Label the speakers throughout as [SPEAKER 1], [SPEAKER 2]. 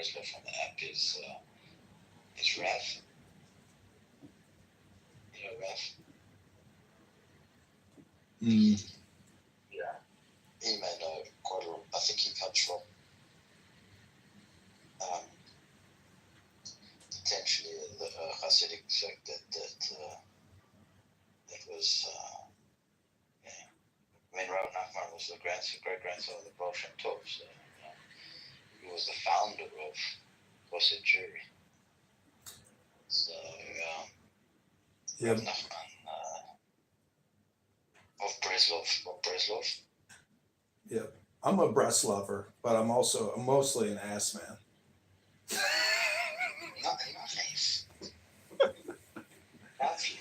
[SPEAKER 1] Breslov on the app is Raf. You know Raf? Yeah. He may know quite a lot. I think he comes from potentially the Hasidic sect that was. I mean, Rav Nachman was the great grandson of the Baal Shem Tov, so he was the founder of Chassid Jewry. So, Rav Nachman of Breslov.
[SPEAKER 2] Yep. I'm a breast lover, but I'm mostly an ass man.
[SPEAKER 1] Nice. Lovely.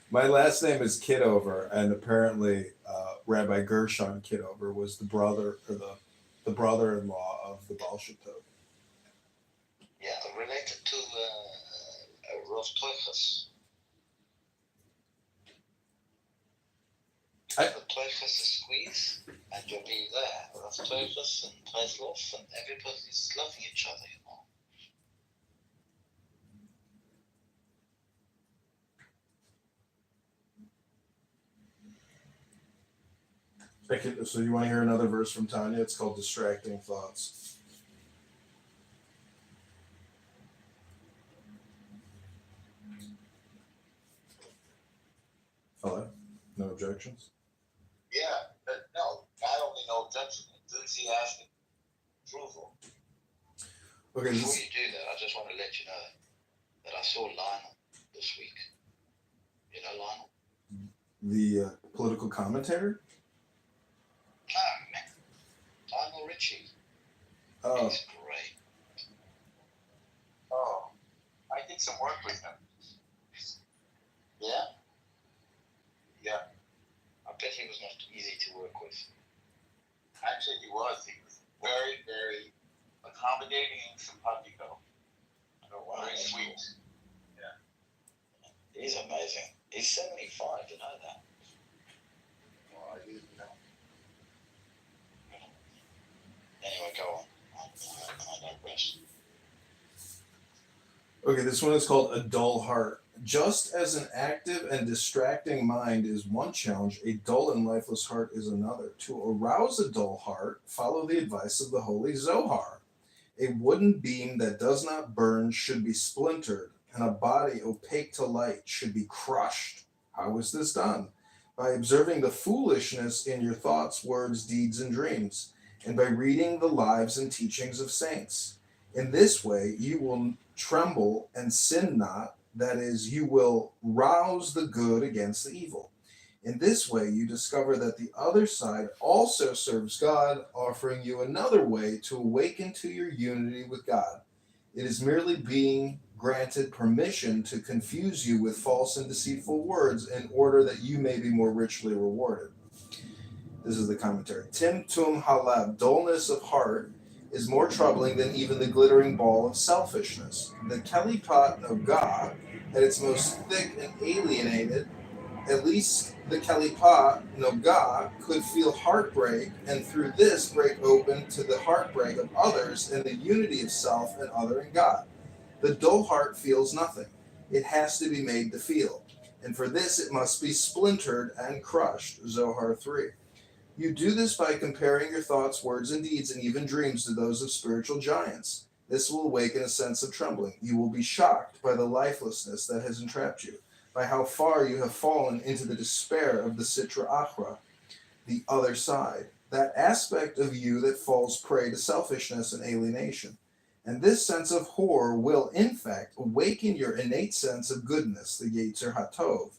[SPEAKER 2] My last name is Kitover, and apparently Rabbi Gershon Kitover was the brother or the brother-in-law of the Baal Shem Tov.
[SPEAKER 1] Yeah, related to Rav Toichas. The Toichas is squeeze, and you'll be there. Rav Toichas and Breslov, and everybody's loving each other, you know.
[SPEAKER 2] So you want to hear another verse from Tanya? It's called Distracting Thoughts. Hello? No objections?
[SPEAKER 1] Yeah, no, not only no objection, enthusiastic approval.
[SPEAKER 2] Okay.
[SPEAKER 1] Before you do that, I just want to let you know that I saw Lionel this week. You know Lionel?
[SPEAKER 2] The political commentator?
[SPEAKER 1] Ah, man. Lionel Richie.
[SPEAKER 2] Oh.
[SPEAKER 1] He's great. Oh, I did some work with him. Yeah? Yeah. I bet he was not easy to work with. Actually, he was. He was very, very accommodating and simpatico. Very sweet. Yeah. He's amazing. He's 75, you know that? Oh, I didn't know. Anyway, go on. I digress.
[SPEAKER 2] Okay, this one is called A Dull Heart. Just as an active and distracting mind is one challenge, a dull and lifeless heart is another. To arouse a dull heart, follow the advice of the Holy Zohar. A wooden beam that does not burn should be splintered, and a body opaque to light should be crushed. How is this done? By observing the foolishness in your thoughts, words, deeds, and dreams, and by reading the lives and teachings of saints. In this way, you will tremble and sin not. That is, you will rouse the good against the evil. In this way, you discover that the other side also serves God, offering you another way to awaken to your unity with God. It is merely being granted permission to confuse you with false and deceitful words in order that you may be more richly rewarded. This is the commentary. Timtum halab, dullness of heart, is more troubling than even the glittering ball of selfishness. The Kalipat Noga, at its most thick and alienated, at least the Kalipat Noga could feel heartbreak, and through this break open to the heartbreak of others and the unity of self and other and God. The dull heart feels nothing. It has to be made to feel. And for this it must be splintered and crushed. Zohar 3. You do this by comparing your thoughts, words, and deeds, and even dreams to those of spiritual giants. This will awaken a sense of trembling. You will be shocked by the lifelessness that has entrapped you, by how far you have fallen into the despair of the Sitra Achra, the other side, that aspect of you that falls prey to selfishness and alienation. And this sense of horror will, in fact, awaken your innate sense of goodness, the Yetzer HaTov.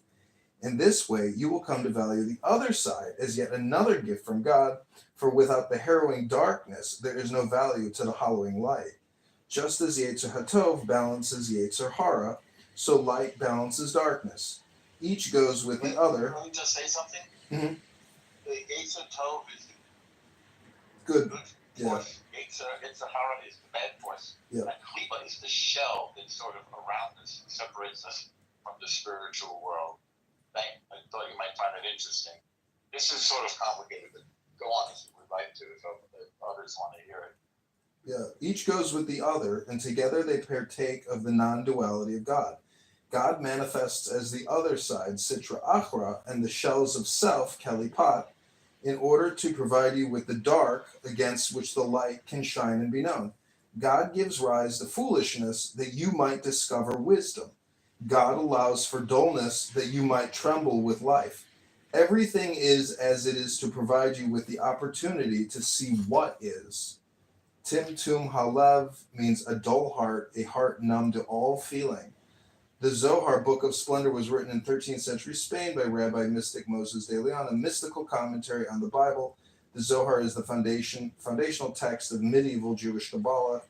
[SPEAKER 2] In this way, you will come to value the other side as yet another gift from God, for without the harrowing darkness, there is no value to the hallowing light. Just as Yetzer HaTov balances Yetzer Hara, so light balances darkness. Each goes with the other.
[SPEAKER 1] Let me just say something.
[SPEAKER 2] Mm-hmm.
[SPEAKER 1] The Yetzer Tov is
[SPEAKER 2] good
[SPEAKER 1] force. Yetzer Hara is the bad force.
[SPEAKER 2] Yeah.
[SPEAKER 1] And Klipa is the shell that's sort of around us, separates us from the spiritual world. I thought you might find it interesting. This is sort of complicated, but go on if you would like to, if others want to hear it.
[SPEAKER 2] Yeah, each goes with the other, and together they partake of the non-duality of God. God manifests as the other side, Sitra Achra, and the shells of self, Kalipat, in order to provide you with the dark against which the light can shine and be known. God gives rise to foolishness that you might discover wisdom. God allows for dullness that you might tremble with life. Everything is as it is to provide you with the opportunity to see what is. Timtum Halev means a dull heart, a heart numb to all feeling. The Zohar, Book of Splendor, was written in 13th century Spain by Rabbi Mystic Moses de Leon, a mystical commentary on the Bible. The Zohar is the foundational text of medieval Jewish Kabbalah.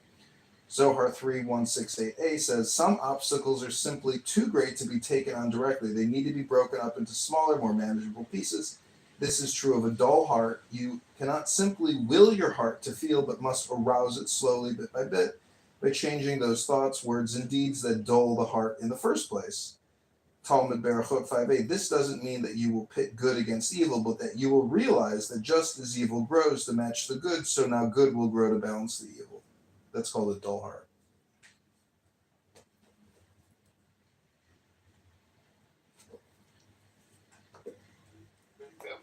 [SPEAKER 2] Zohar 3168a says, some obstacles are simply too great to be taken on directly. They need to be broken up into smaller, more manageable pieces. This is true of a dull heart. You cannot simply will your heart to feel, but must arouse it slowly, bit by changing those thoughts, words, and deeds that dull the heart in the first place. Talmud Berachot 5a. This doesn't mean that you will pit good against evil, but that you will realize that just as evil grows to match the good, so now good will grow to balance the evil. That's called a dull heart.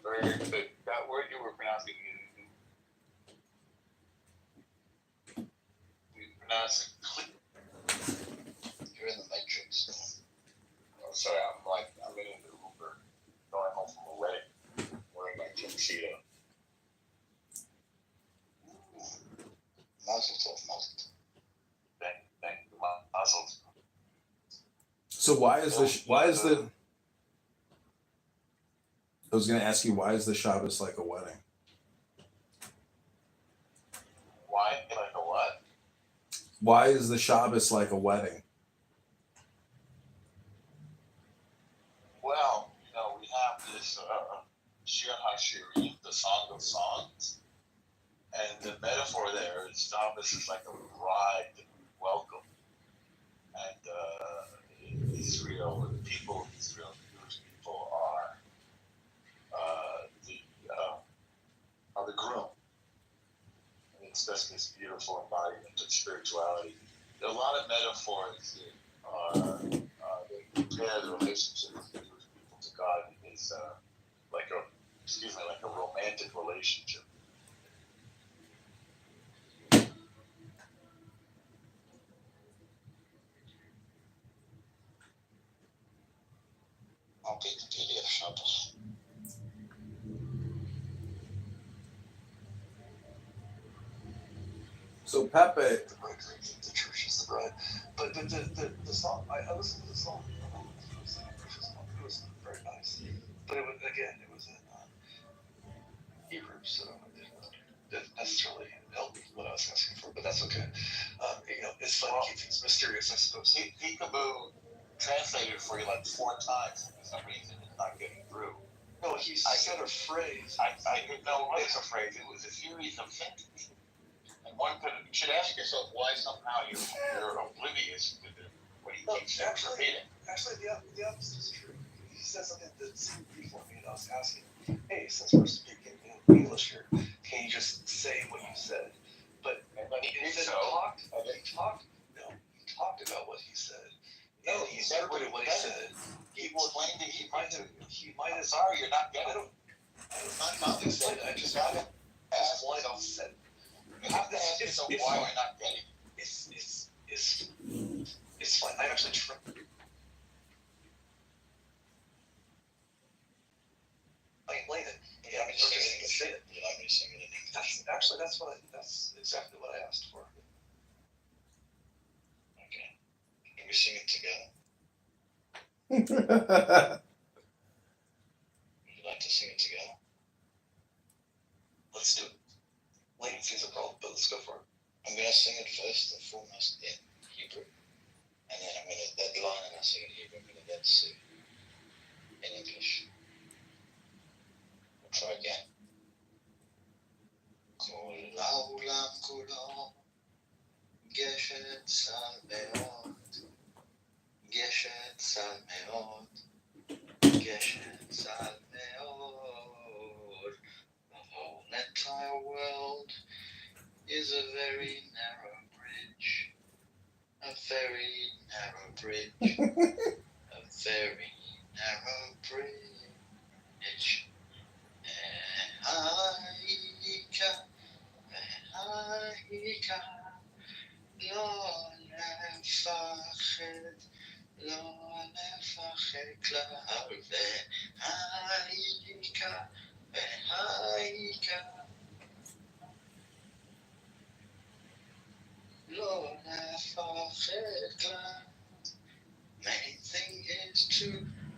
[SPEAKER 1] Very good. That word you were pronouncing, you pronounce it clear. You're in the matrix. Oh, sorry, I'm in the Uber, going home from a wedding, wearing my tuxedo. Mazel tov, mazel tov. Thank you, mazel tov.
[SPEAKER 2] So I was going to ask you, why is the Shabbos like a wedding?
[SPEAKER 1] Why like a what?
[SPEAKER 2] Why is the Shabbos like a wedding?
[SPEAKER 1] Well, we have this Shir HaShirim, the Song of Songs, and the metaphor there is Shabbos is like a bride that we welcome. And Israel, the people of Israel, the Jewish people are the groom. And it's just this beautiful embodiment of spirituality. There are a lot of metaphors that they compare the relationship of the Jewish people to God is like a romantic relationship. Okay, continue Shabbos.
[SPEAKER 2] So Pepe,
[SPEAKER 1] The church is the bride. But the song, I listened to the song. It was very nice. But it was in Hebrew, so it didn't necessarily help what I was asking for. But that's okay. It's fun to keep things mysterious, I suppose. Peekaboo translated for you like 4 times, and for some reason it's not getting through. No, he said a phrase. I didn't know it was a phrase. It was a series of sentences. And you should ask yourself why somehow you're oblivious to what he keeps repeating. Actually, the opposite is true. He said something that seemed beautiful to me, and I was asking, hey, since we're speaking English here, can you just say what you said? But he talked. No, he talked about what he said. No, he interpreted what he said. He explained it. He might have. Sorry, you're not getting it. I'm not explained. I just got it. As what he said. You have to ask yourself why you're not getting it. It's fine. I actually tried. Explain it. Yeah, I'm just going to say it. You're not going to sing it in English. That's exactly what I asked for. Okay. Can we sing it together? Would you like to sing it together? Let's do it. Latency's a problem, but let's go for it. I'm going to sing it first and foremost in Hebrew. And then I'm going to deadline and I'll sing it in Hebrew. I'm going to then sing in English. We'll try again. כל העולם כולו גשת צל מאוד, גשת צל מאוד, גשת צל מאוד. The whole entire world is a very narrow bridge. A very narrow bridge. A very narrow bridge. Haika, haika, lo nefached, lo nefached klar, haika, haika, lo nefached klar. Main thing is to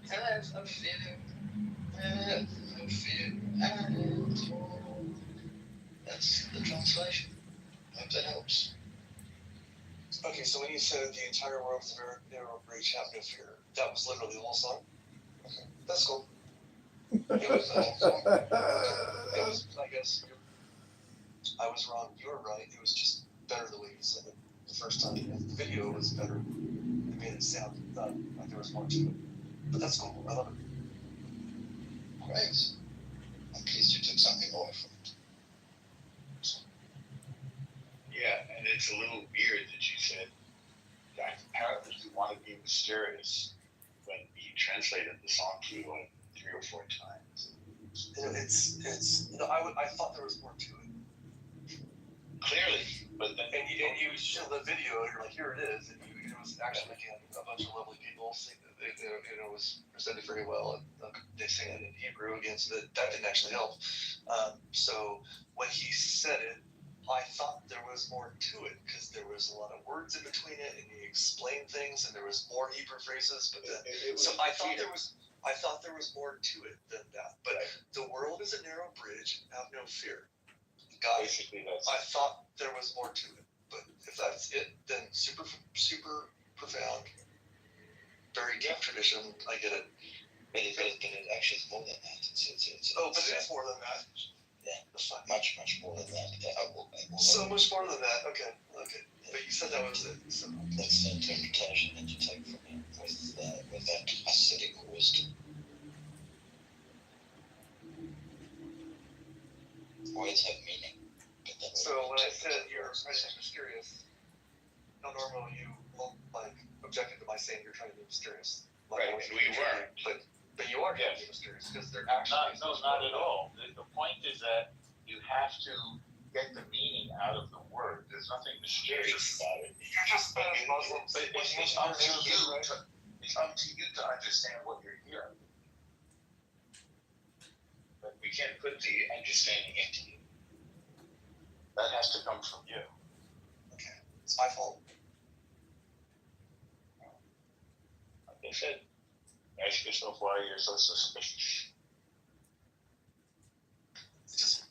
[SPEAKER 1] have a fear, and hope. That's the translation. Hope that helps.
[SPEAKER 3] Okay, so when you said the entire world is a narrow bridge, have no fear, that was literally the whole song? Okay, that's cool. It was the whole song. It was, I guess, I was wrong, you were right, it was just better the way you said it the first time. The video was better. It made it sound like there was more to it. But that's cool, I love it.
[SPEAKER 1] Great. I'm pleased you took something away from it.
[SPEAKER 4] Yeah, and it's a little weird that you said that apparently you want to be mysterious when you translated the song through like 3 or 4 times.
[SPEAKER 3] It's I thought there was more to it.
[SPEAKER 4] Clearly, but then
[SPEAKER 3] And you show the video, you're like, here it is, and it was actually again a bunch of lovely people sing it. It was presented very well, and they sang it in Hebrew again, so that didn't actually help. So when he said it, I thought there was more to it because there was a lot of words in between it, and he explained things, and there was more Hebrew phrases. But so I thought there was more to it than that. But the world is a narrow bridge. Have no fear.
[SPEAKER 4] basically that's
[SPEAKER 3] I thought there was more to it, but if that's it, then super profound, very deep tradition. I get it.
[SPEAKER 1] But it actually is more than that. It's
[SPEAKER 3] Oh, but it is more than that.
[SPEAKER 1] Yeah, much more than that.
[SPEAKER 3] So much more than that. Okay. But you said that was it. So.
[SPEAKER 1] That's the interpretation that you take from him with that Hasidic wisdom. Words have meaning. But that's
[SPEAKER 3] So when I said you're mysterious, no, normally you won't objected to my saying you're trying to be mysterious.
[SPEAKER 4] right, and we weren't.
[SPEAKER 3] But you are trying to be mysterious because they're actually.
[SPEAKER 4] Not at all. The point is that you have to get the meaning out of the word. There's nothing mysterious about it.
[SPEAKER 3] You're just Muslim.
[SPEAKER 4] But it's up to you. It's up to you to understand what you're hearing. But we can't put the understanding into you. That has to come from you.
[SPEAKER 3] Okay, it's my fault.
[SPEAKER 4] Like I said, ask yourself why you're so suspicious.
[SPEAKER 3] It's just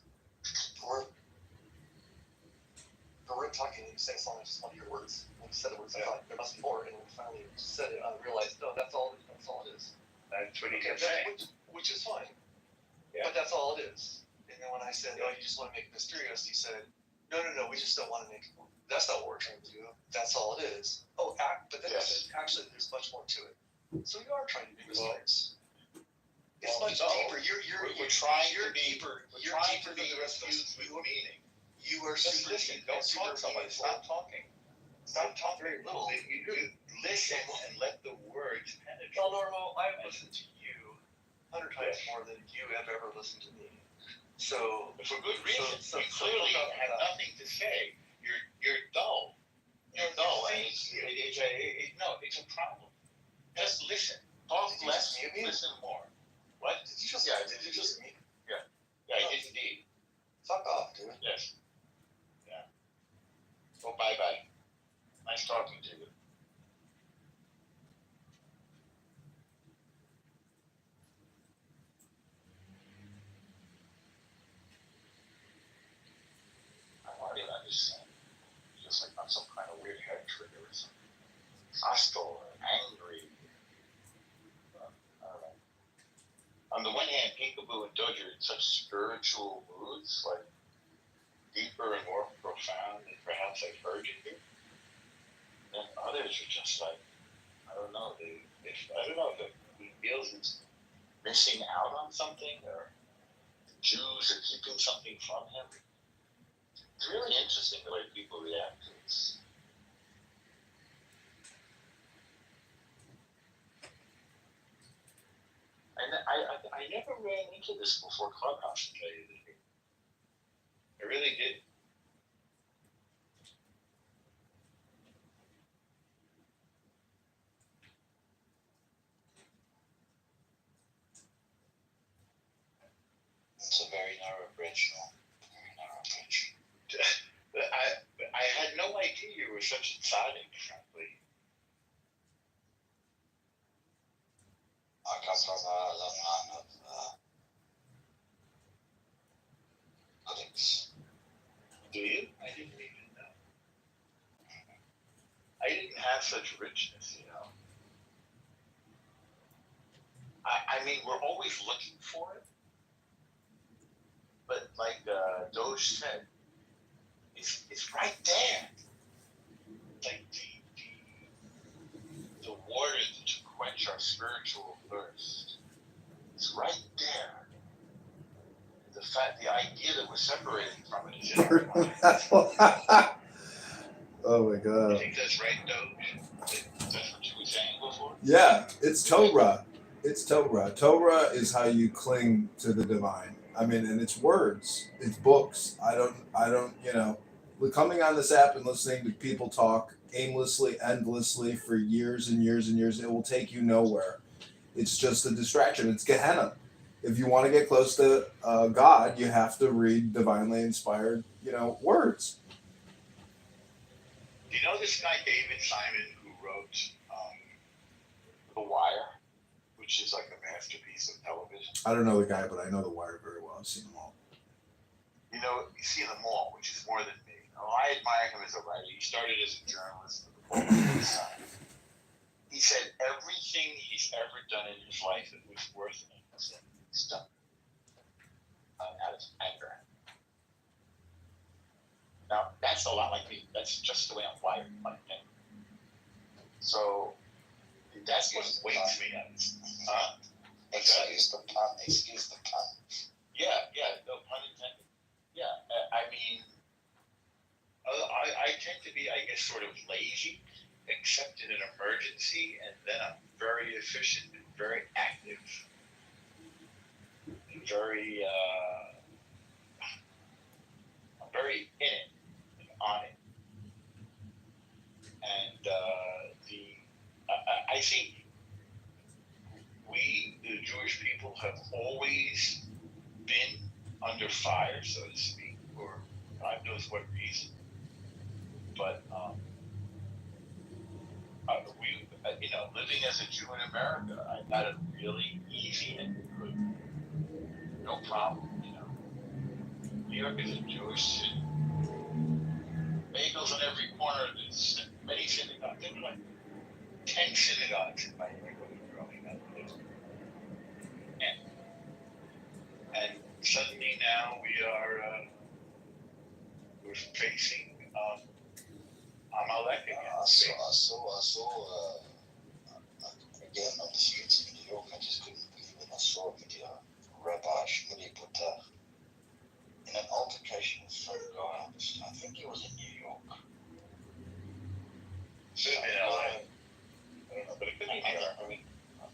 [SPEAKER 3] we're talking and you say something, I just want to hear words. When you said the words, I thought there must be more, and when we finally said it, I realized, no, that's all it is.
[SPEAKER 4] That's what he kept saying.
[SPEAKER 3] Which is fine.
[SPEAKER 4] Yeah.
[SPEAKER 3] But that's all it is. And then when I said, oh, you just want to make it mysterious, he said, no, we just don't want to make it. That's not what we're trying to do. That's all it is. Oh, but then I said, actually, there's much more to it. So you are trying to be mysterious. It's much deeper.
[SPEAKER 4] We're trying to be
[SPEAKER 3] deeper.
[SPEAKER 4] You're
[SPEAKER 3] You're
[SPEAKER 4] trying
[SPEAKER 3] deeper
[SPEAKER 4] to
[SPEAKER 3] than
[SPEAKER 4] be
[SPEAKER 3] the rest of us.
[SPEAKER 4] infused with meaning.
[SPEAKER 3] You are
[SPEAKER 4] Just
[SPEAKER 3] super
[SPEAKER 4] listen.
[SPEAKER 3] deep.
[SPEAKER 4] Don't
[SPEAKER 3] Super
[SPEAKER 4] talk somebody.
[SPEAKER 3] meaningful.
[SPEAKER 4] Stop talking. Stop talking.
[SPEAKER 3] Very little.
[SPEAKER 4] You listen and let the words penetrate.
[SPEAKER 3] Well, Normo, I've listened to you 100 times more than you have ever listened to me. So
[SPEAKER 4] For good reason.
[SPEAKER 3] So
[SPEAKER 4] you clearly
[SPEAKER 3] talk
[SPEAKER 4] have
[SPEAKER 3] about-
[SPEAKER 4] nothing to say. You're dull. You're dull. And it's a problem. Just listen. Talk
[SPEAKER 3] Did you
[SPEAKER 4] less.
[SPEAKER 3] just mute me?
[SPEAKER 4] Listen more. What?
[SPEAKER 3] Did you just mute?
[SPEAKER 4] Yeah, I did indeed.
[SPEAKER 3] Fuck off, dude.
[SPEAKER 4] Yes. Yeah. Well, bye. Nice talking to you. I want to understand. Just like on some kind of weird head trigger or something. Hostile or angry. I don't know. On the one hand, Peekaboo and Dodger are in such spiritual moods, like deeper and more profound than perhaps I've heard you do. And others are just like, I don't know, if he feels he's missing out on something, or the Jews are keeping something from him. It's really interesting the way people react to this. And I never ran into this before Clubhouse, to tell you the truth. I really did.
[SPEAKER 1] It's a very narrow bridge, no? Very narrow bridge.
[SPEAKER 4] I had no idea you were such a tzaddik, frankly.
[SPEAKER 1] I come from a long line of critics.
[SPEAKER 4] Do you? I didn't even know. I didn't have such richness, you know. I mean, we're always looking for it. But like Doge said, it's right there. Like the water to quench our spiritual thirst. It's right there. The idea that we're separating from it is in our mind.
[SPEAKER 2] Oh my
[SPEAKER 4] You
[SPEAKER 2] God.
[SPEAKER 4] think that's right, Doge? That's what you were saying before?
[SPEAKER 2] Yeah, it's Torah. It's Torah. Torah is how you cling to the divine. I mean, and it's words, it's books. I don't, you know, coming on this app and listening to people talk aimlessly, endlessly for years and years and years, it will take you nowhere. It's just a distraction. It's Gehenna. If you want to get close to God, you have to read divinely inspired, you know, words.
[SPEAKER 4] Do you know this guy David Simon who wrote The Wire, which is like a masterpiece of television?
[SPEAKER 2] I don't know the guy, but I know The Wire very well. I've seen them all.
[SPEAKER 4] You know, you see them all, which is more than me. Oh, I admire him as a writer. He started as a journalist with the Baltimore Sun. He said everything he's ever done in his life that was worth anything, he's done out of anger. Now, that's a lot like me. That's just the way I'm wired, like him. So, that's what wakes me up.
[SPEAKER 1] Excuse the pun. Excuse the pun.
[SPEAKER 4] Yeah, no pun intended. Yeah, I mean, I tend to be, I guess, sort of lazy, except in an emergency, and then I'm very efficient and very active and very, I'm very in it and on it. And I think we, the Jewish people, have always been under fire, so to speak, for God knows what reason. But we, you know, living as a Jew in America, I got it really easy and good, no problem. You know, New York is a Jewish city. Bagels on every corner. There's many synagogues. There were like 10 synagogues in my neighborhood growing up. And suddenly now we're facing Amalek again.
[SPEAKER 1] I saw again on the streets of New York. I just couldn't believe it. I saw a video of Rabbi Shmuley put in an altercation with some guy. I think he was in New York.
[SPEAKER 4] Should have been LA. I don't know, but it could be New York. I mean,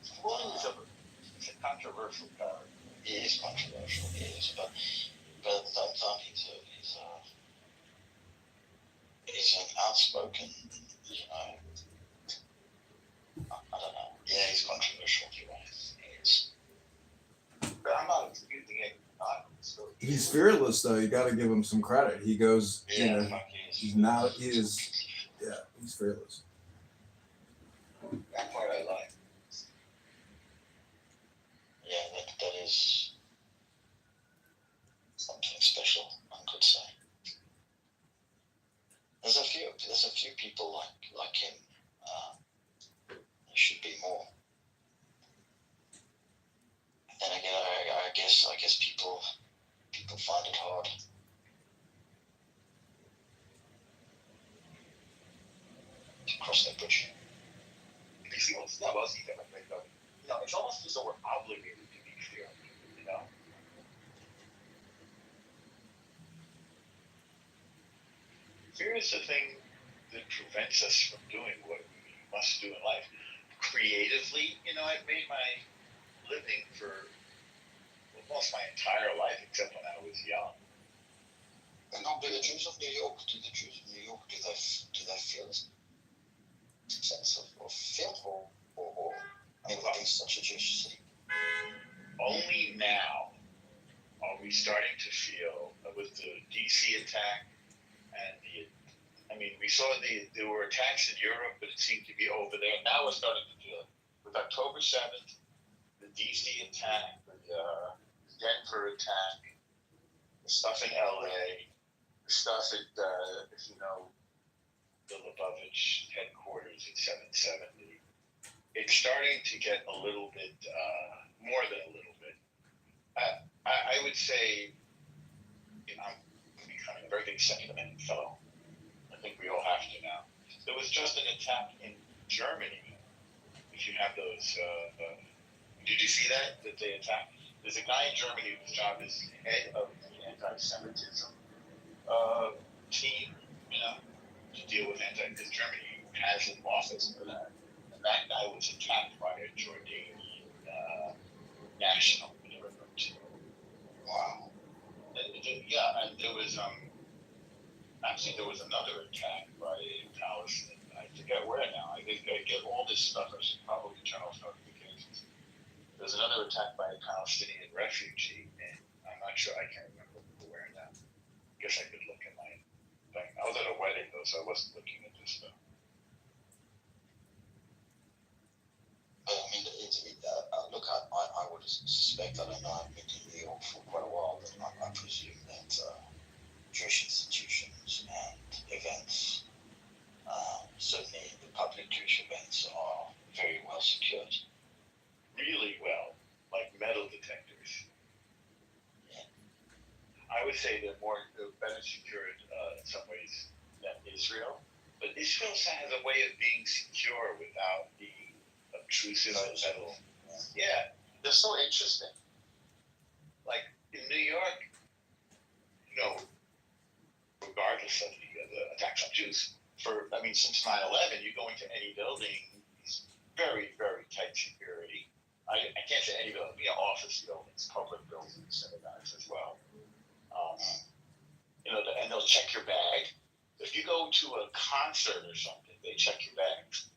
[SPEAKER 4] Shmuley is a controversial character.
[SPEAKER 1] He is controversial, he is, but at the same time, he's an outspoken, you know, I don't know. Yeah, he's controversial, you're right. He is.
[SPEAKER 4] But I'm not excusing it.
[SPEAKER 2] He's fearless, though. You got to give him some credit. He goes,
[SPEAKER 1] Yeah,
[SPEAKER 2] you know,
[SPEAKER 1] fuck, he is.
[SPEAKER 2] he's not, he is, yeah, he's fearless.
[SPEAKER 1] That part I like. Yeah, that is something special, one could say. There's a few people like him. There should be more. And again, I guess people find it hard to cross that bridge.
[SPEAKER 4] It's not us either. You know, it's almost as though we're obligated to be fair. You know. Fear is the thing that prevents us from doing what we must do in life. Creatively, I've made my living for almost my entire life, except when I was young.
[SPEAKER 1] And now, do the Jews of New York, do they feel a sense of fear, or I mean, living in such a Jewish city?
[SPEAKER 4] Only now are we starting to feel with the DC attack and we saw there were attacks in Europe, but it seemed to be over there. Now we're starting to feel it. With October 7th, the DC attack, the Denver attack, the stuff in LA, the stuff at, the Lubavitch headquarters at 770. It's starting to get a little bit, more than a little bit. I would say I'm becoming a very big Second Amendment fellow. I think we all have to now. There was just an attack in Germany. If you have those, did you see that they attacked? There's a guy in Germany whose job is head of the anti-Semitism team, to deal with because Germany has an office for that. And that guy was attacked by a Jordanian national immigrant.
[SPEAKER 1] Wow.
[SPEAKER 4] And there was actually there was another attack by a Palestinian. I forget where now. I think I get all this stuff. I should probably turn off notifications. There's another attack by a Palestinian refugee, and I'm not sure. I can't remember where now. I guess I could look at my thing. I was at a wedding though, so I wasn't looking at this stuff.
[SPEAKER 1] I mean, look, I would suspect, I don't know, I've been in New York for quite a while, but I presume that Jewish institutions and events, certainly the public Jewish events, are very well secured.
[SPEAKER 4] Really well, like metal detectors.
[SPEAKER 1] Yeah.
[SPEAKER 4] I would say they're better secured in some ways than Israel, but Israel has a way of being secure without being obtrusive metal. Yeah,
[SPEAKER 1] They're so interesting.
[SPEAKER 4] like in New York, regardless of the attacks on Jews, since 9/11, you go into any building, it's very, very tight security. I can't say any building, office buildings, public buildings, synagogues as well. And they'll check your bag. If you go to a concert or something, they check your bags.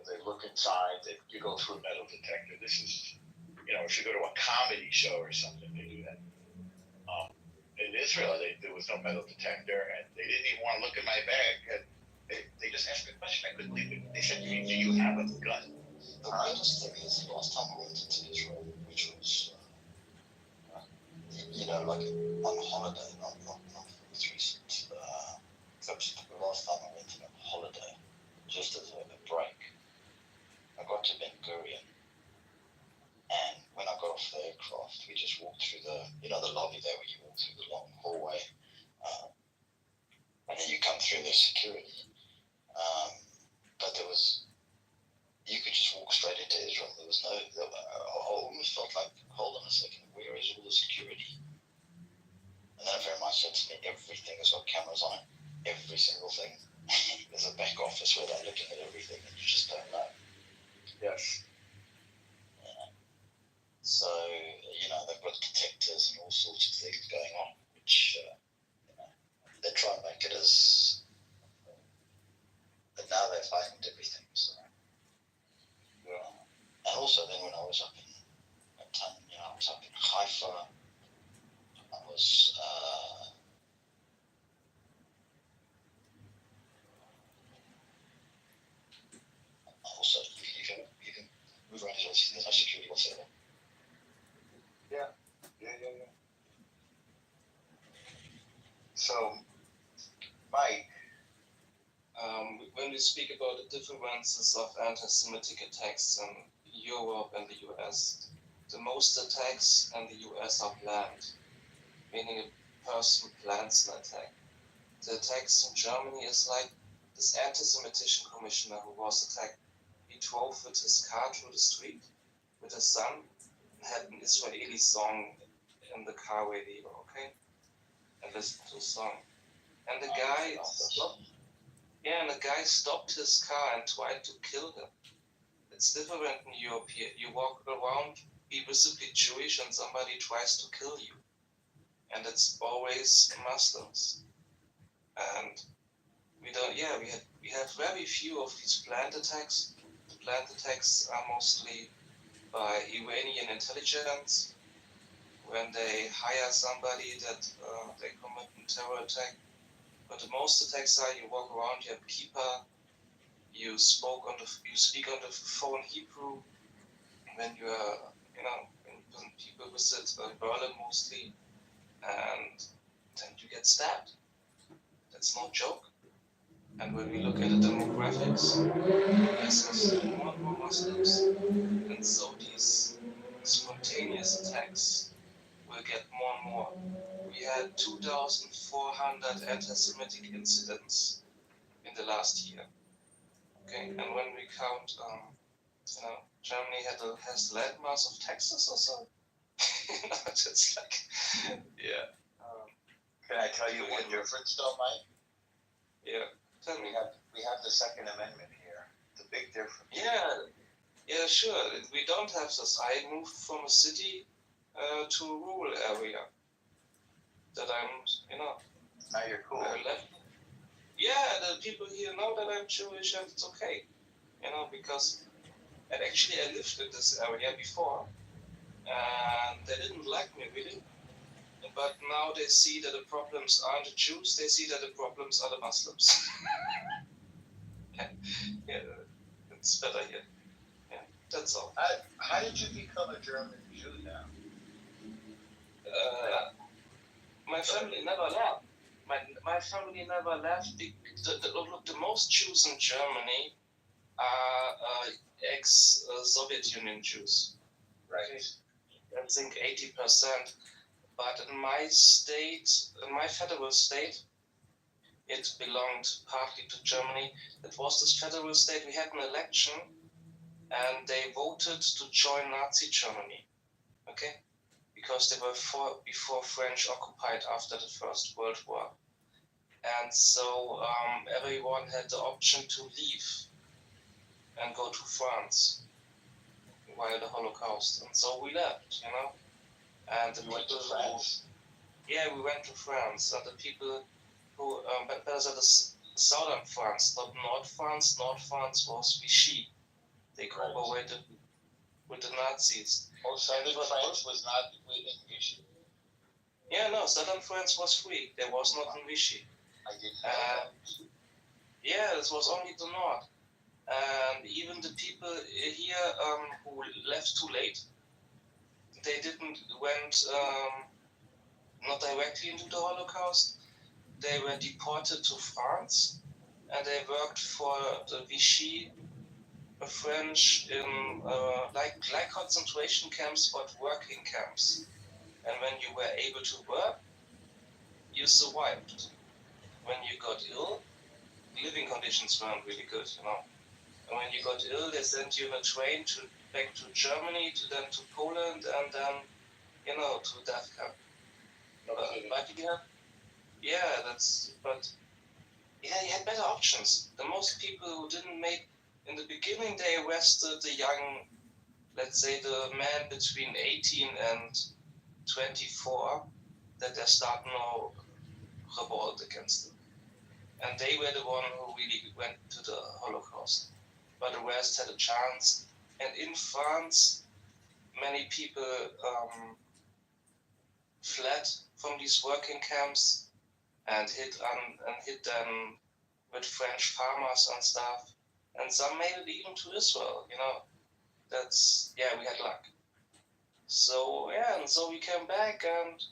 [SPEAKER 4] They look inside. You go through a metal detector. This is, if you go to a comedy show or something, they do that. In Israel, there was no metal detector, and they didn't even want to look at my bag. They just asked me a question. I couldn't believe it. They said to me, "Do you have a gun?"
[SPEAKER 1] The weirdest thing is, the last time I went into Israel, which was, like on holiday, not with recent trips, but the last time I went on holiday, just as a break, I got to Ben Gurion, and when I got off the aircraft, we just walked through the lobby there where you walk through the long hallway, and then you come through the security. But you could just walk straight into Israel. There was I almost felt like, hold on a second, where is all the security? And then a friend of mine said to me, everything has got cameras on it. Every single thing. There's a back office where they're looking at everything and you just don't know.
[SPEAKER 4] Yes.
[SPEAKER 1] Yeah. So, they've got detectors and all sorts of things going on, which, they try and make it as... But now they've heightened everything, so... Yeah. And also then when I was up in Haifa, I was... also, you can move around Israel, there's no security whatsoever.
[SPEAKER 4] Yeah. So, Mike,
[SPEAKER 5] when we speak about the differences of anti-Semitic attacks in Europe and the US, the most attacks in the US are planned, meaning a person plans an attack. The attacks in Germany is like this anti-Semitism commissioner who was attacked. He drove with his car through the street with his son and had an Israeli song in the car radio, okay? And listened to the song. and the guy stopped his car and tried to kill him. It's different in Europe here. You walk around, be visibly Jewish, and somebody tries to kill you, and it's always Muslims. And we don't. Yeah, we have very few of these planned attacks. The planned attacks are mostly by Iranian intelligence when they hire somebody that they commit a terror attack. But the most attacks are you walk around, you have kippah, you speak on the phone Hebrew when you are, when people visit Berlin mostly, and then you get stabbed. That's no joke. And when we look at the demographics, the US has more and more Muslims, and so these spontaneous attacks will get more and more. We had 2,400 anti-Semitic incidents in the last year. Okay, and when we count, Germany has the landmass of Texas or so. It's like, yeah.
[SPEAKER 4] Can I tell you one difference, though, Mike?
[SPEAKER 5] Yeah. Tell me.
[SPEAKER 4] We have the Second Amendment here. It's a big difference.
[SPEAKER 5] Yeah, sure. We don't have this. I moved from a city to a rural area. That I'm,
[SPEAKER 4] Now you're cool.
[SPEAKER 5] left. Yeah, the people here know that I'm Jewish, and it's okay. Because I lived in this area before, and they didn't like me really. But now they see that the problems aren't the Jews, they see that the problems are the Muslims. Yeah, it's better here. Yeah, that's all.
[SPEAKER 4] How did you become a German Jew now?
[SPEAKER 5] My family never left. My family never left. Look, the most Jews in Germany are ex-Soviet Union Jews.
[SPEAKER 4] Right.
[SPEAKER 5] I think 80%. But in my state, in my federal state, it belonged partly to Germany. It was this federal state. We had an election, and they voted to join Nazi Germany. Okay, because they were before French occupied after the First World War, and so everyone had the option to leave and go to France while the Holocaust, and so we left. And the
[SPEAKER 4] went to
[SPEAKER 5] people
[SPEAKER 4] France?
[SPEAKER 5] we went to France. And the people who, but there's the southern France, not North France. North France was Vichy. They cooperated with the Nazis.
[SPEAKER 4] Oh, Southern France was not in Vichy?
[SPEAKER 5] Yeah, no, southern France was free. There was not in Vichy.
[SPEAKER 4] I didn't know that.
[SPEAKER 5] Yeah, it was only the north. And even the people here who left too late, they didn't went not directly into the Holocaust. They were deported to France, and they worked for the Vichy, French in like concentration camps, but working camps. And when you were able to work, you survived. When you got ill, living conditions weren't really good, And when you got ill, they sent you on a train back to Germany, then to Poland, and then, to death camp. You had better options. The most people who didn't make, in the beginning, they arrested the young, let's say the man between 18 and 24, that they start now revolt against them. And they were the one who really went to the Holocaust. But the rest had a chance. And in France, many people fled from these working camps and hid them with French farmers and stuff. And some made it even to Israel, we had luck. So, and so we came back, and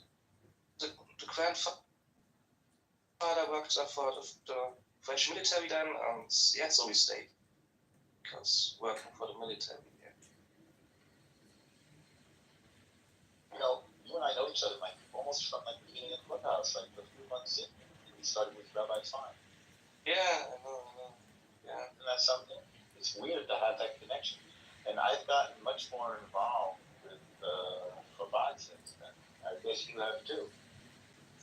[SPEAKER 5] the grandfather worked for the French military then, and so we stayed. Because working for the military,
[SPEAKER 4] You and I know each other, Mike, almost from the beginning of Clubhouse, like a few months in. We started with Rabbi Fine.
[SPEAKER 5] Yeah, I know. Yeah.
[SPEAKER 4] Isn't that something? It's weird to have that connection. And I've gotten much more involved with Chabad since then. I guess you have too.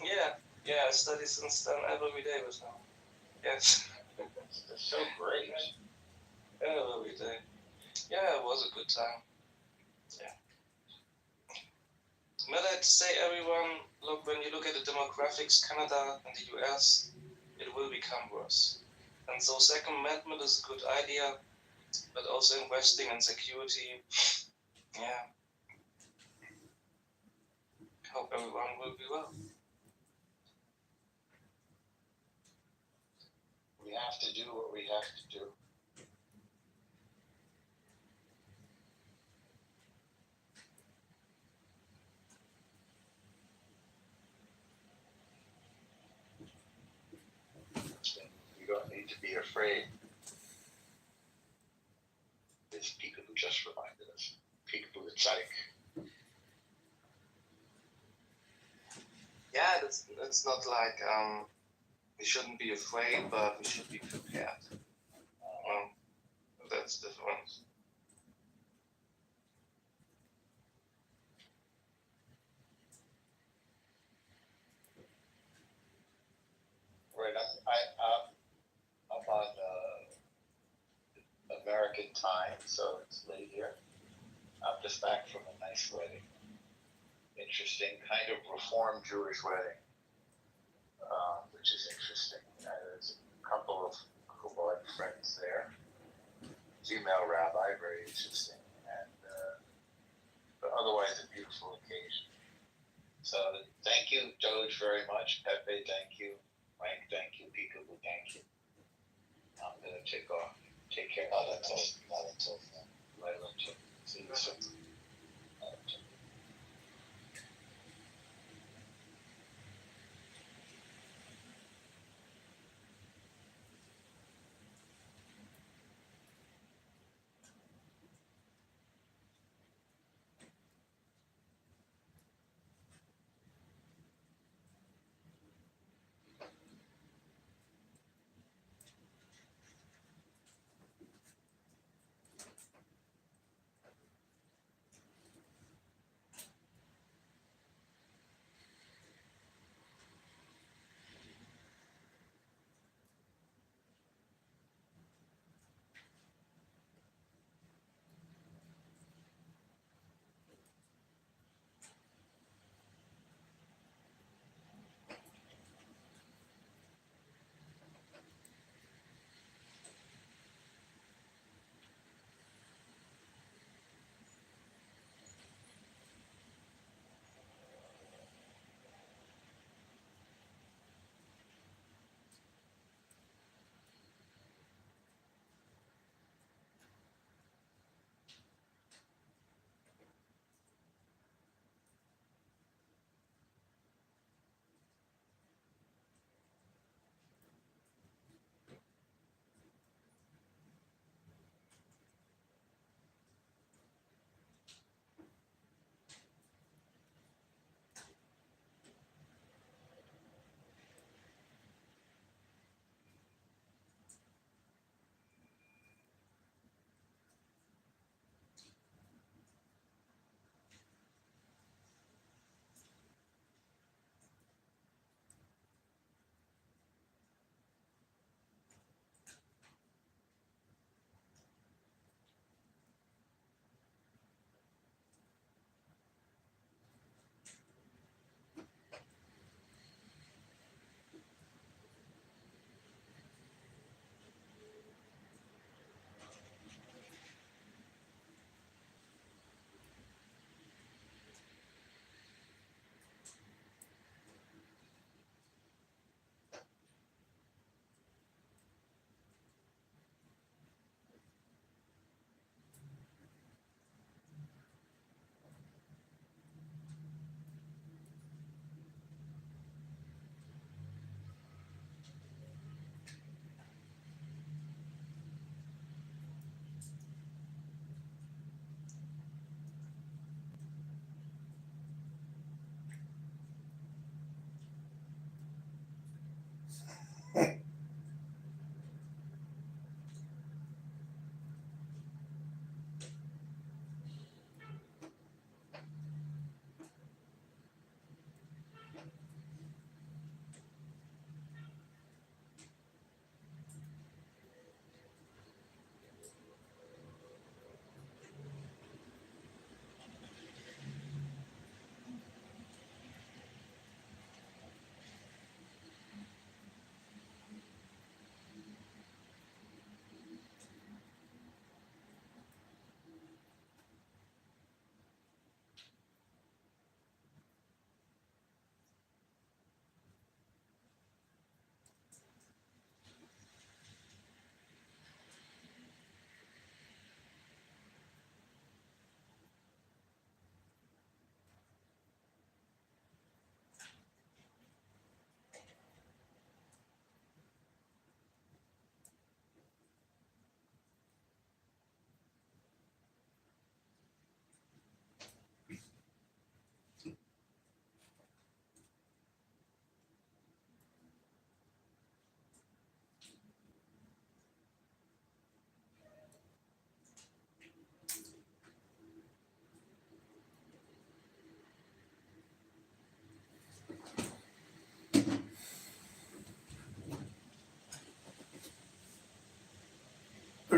[SPEAKER 5] Yeah, Yeah, I study since then every day with him. Yes.
[SPEAKER 4] That's so great.
[SPEAKER 5] Every day. Yeah, it was a good time. Yeah. But I'd say everyone, look, when you look at the demographics, Canada and the US, it will become worse. And so Second Amendment is a good idea, but also investing in security, yeah. Hope everyone will be well.
[SPEAKER 4] We have to do what we have to do. You don't need to be afraid. This peekaboo just reminded us. Peekaboo the psych.
[SPEAKER 5] Yeah, it's not like we shouldn't be afraid, but we should be prepared. That's different.
[SPEAKER 4] Right, I'm on American time, so it's late here. I'm just back from a nice wedding. Interesting, kind of reformed Jewish wedding, which is interesting. There's a couple of Chabad friends there. Female rabbi, very interesting, and but otherwise a beautiful occasion. So thank you, Doge, very much. Pepe, thank you. Frank, thank you. Peekaboo, thank you. I'm gonna take off. Take care. Not until then. Right until. See you soon. Not until.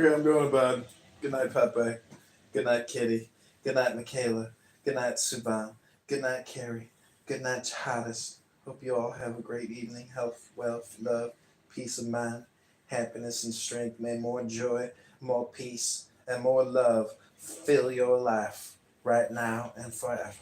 [SPEAKER 2] Okay, I'm going to bed. Good night, Pepe. Good night, Kitty. Good night, Michaela. Good night, Suban. Good night, Carrie. Good night, Jihadis. Hope you all have a great evening. Health, wealth, love, peace of mind, happiness, and strength. May more joy, more peace, and more love fill your life right now and forever.